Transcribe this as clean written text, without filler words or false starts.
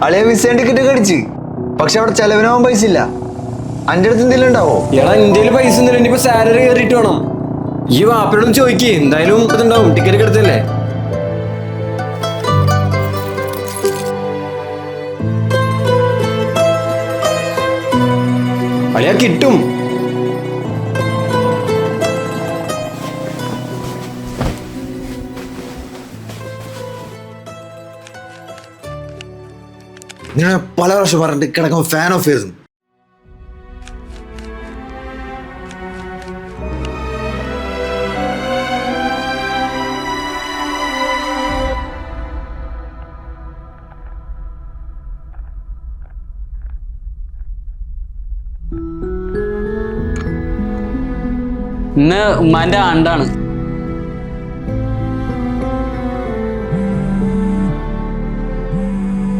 അളിയ visa ticket ഒക്കെ അടിച്ച്, പക്ഷെ അവിടെ ചെലവിനാവാൻ പൈസ ഇല്ല. അന്റെ അടുത്ത് എന്തെങ്കിലും ഉണ്ടാവോ? എടാ ഇന്ത്യയിൽ പൈസ ഒന്നുമില്ല, ഇനിയിപ്പോ സാലറി കയറിയിട്ട് വേണം. ഈ വാപ്പയോടും ചോദിക്കേ, എന്തായാലും ഇതുണ്ടാവും, ടിക്കറ്റ് ഒക്കെ എടുത്തല്ലേ. അളിയാ കിട്ടും. ഞാൻ പല പ്രാവശ്യം പറഞ്ഞിട്ട് കിടക്കുമ്പോൾ ഫാൻ ഓഫ് ചെയ്തു. ഇന്ന് ഉമ്മാന്റെ ആണ്ടാണ്.